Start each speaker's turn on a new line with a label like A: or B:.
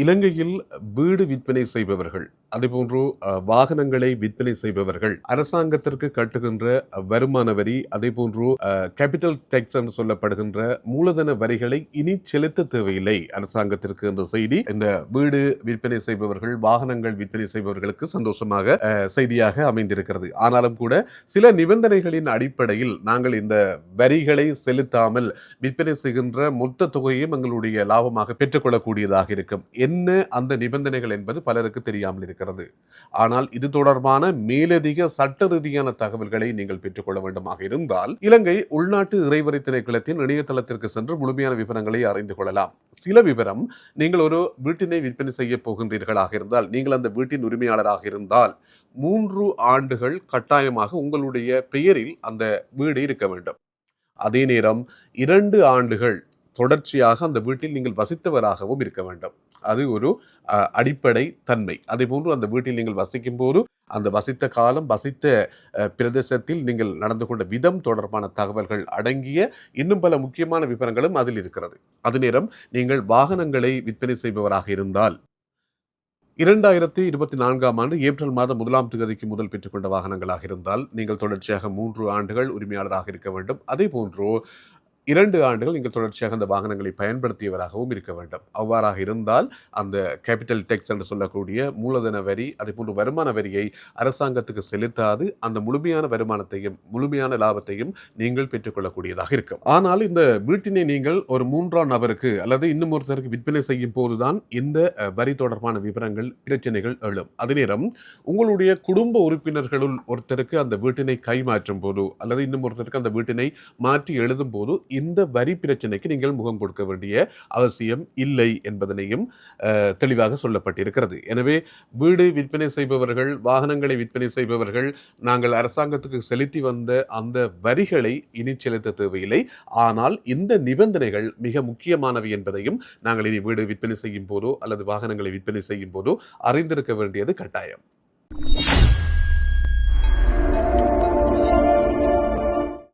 A: இலங்கையில் வீடு விற்பனை செய்பவர்கள், அதேபோன்று வாகனங்களை விற்பனை செய்பவர்கள் அரசாங்கத்திற்கு கட்டுகின்ற வருமான வரி, அதேபோன்று கேபிட்டல் டேக்ஸ் என்று சொல்லப்படுகின்ற மூலதன வரிகளை இனி செலுத்த தேவையில்லை அரசாங்கத்திற்கு என்ற செய்தி இந்த வீடு விற்பனை செய்பவர்கள், வாகனங்கள் விற்பனை செய்பவர்களுக்கு சந்தோஷமாக செய்தியாக அமைந்திருக்கிறது. ஆனாலும் கூட சில நிபந்தனைகளின் அடிப்படையில் நாங்கள் இந்த வரிகளை செலுத்தாமல் விற்பனை செய்கின்ற மொத்த தொகையும் எங்களுடைய லாபமாக பெற்றுக்கொள்ளக்கூடியதாக இருக்கும். என்ன அந்த நிபந்தனைகள் என்பது பலருக்கு தெரியாமல் இருக்கிறது. ஆனால் இது தொடர்பான மேலதிக சட்ட ரீதியான தகவல்களை நீங்கள் பெற்றுக்கொள்ள வேண்டுமாக இருந்தால் இலங்கை உள்நாட்டு இறைவரி திணைக்களத்தின் இணையதளத்திற்கு சென்று முழுமையான விவரங்களை அறிந்து கொள்ளலாம். சில விவரம், நீங்கள் ஒரு வீட்டினை விற்பனை செய்ய போகின்றீர்களாக இருந்தால், நீங்கள் அந்த வீட்டின் உரிமையாளராக இருந்தால் 3 ஆண்டுகள் கட்டாயமாக உங்களுடைய பெயரில் அந்த வீடு இருக்க வேண்டும். அதே நேரம் 2 ஆண்டுகள் தொடர்ச்சியாக அந்த வீட்டில் நீங்கள் வசித்தவராகவும் இருக்க வேண்டும். அது ஒரு அடிப்படை தன்மை. அதே போன்று அந்த வீட்டில் நீங்கள் வசிக்கும் போது அந்த வசித்த காலம், வசித்த பிரதேசத்தில் நீங்கள் நடந்து கொண்ட விதம் தொடர்பான தகவல்கள் அடங்கிய இன்னும் பல முக்கியமான விவரங்களும் அதில் இருக்கிறது. அதே நேரம் நீங்கள் வாகனங்களை விற்பனை செய்பவராக இருந்தால் 2024ஆம் ஆண்டு ஏப்ரல் மாதம் 1ஆம் தேதிக்கு முதல் பெற்றுக்கொண்ட வாகனங்களாக இருந்தால் நீங்கள் தொடர்ச்சியாக 3 ஆண்டுகள் உரிமையாளராக இருக்க வேண்டும். அதே போன்று 2 ஆண்டுகள் நீங்கள் தொடர்ச்சியாக அந்த வாகனங்களை பயன்படுத்தியவராகவும் இருக்க வேண்டும். அவ்வாறாக இருந்தால் அந்த கேபிட்டல் டேக்ஸ் என்று சொல்லக்கூடிய மூலதன வரி, அதேபோன்று வருமான வரியை அரசாங்கத்துக்கு செலுத்தாது அந்த முழுமையான வருமானத்தையும் முழுமையான லாபத்தையும் நீங்கள் பெற்றுக்கொள்ளக்கூடியதாக இருக்கும். ஆனால் இந்த வீட்டினை நீங்கள் ஒரு 3ஆம் நபருக்கு அல்லது இன்னும் ஒருத்தருக்கு விற்பனை செய்யும் போதுதான் இந்த வரி தொடர்பான விவரங்கள், பிரச்சனைகள் எழும். அதே நேரம் உங்களுடைய குடும்ப உறுப்பினர்களுள் ஒருத்தருக்கு அந்த வீட்டினை கைமாற்றும் போது அல்லது இன்னும் ஒருத்தருக்கு அந்த வீட்டினை மாற்றி எழுதும் போது இந்த வரி பிரச்சனைக்கு நீங்கள் முகம் கொடுக்க வேண்டிய அவசியம் இல்லை என்பதனையும் தெளிவாக சொல்லப்பட்டிருக்கிறது. எனவே வீடு விற்பனை செய்பவர்கள், வாகனங்களை விற்பனை செய்பவர்கள், நாங்கள் அரசாங்கத்துக்கு செலுத்தி வந்த அந்த வரிகளை இனி செலுத்த தேவையில்லை. ஆனால் இந்த நிபந்தனைகள் மிக முக்கியமானவை என்பதையும் நாங்கள் இனி வீடு விற்பனை செய்யும் போதோ அல்லது வாகனங்களை விற்பனை செய்யும் போதோ அறிந்திருக்க வேண்டியது கட்டாயம்.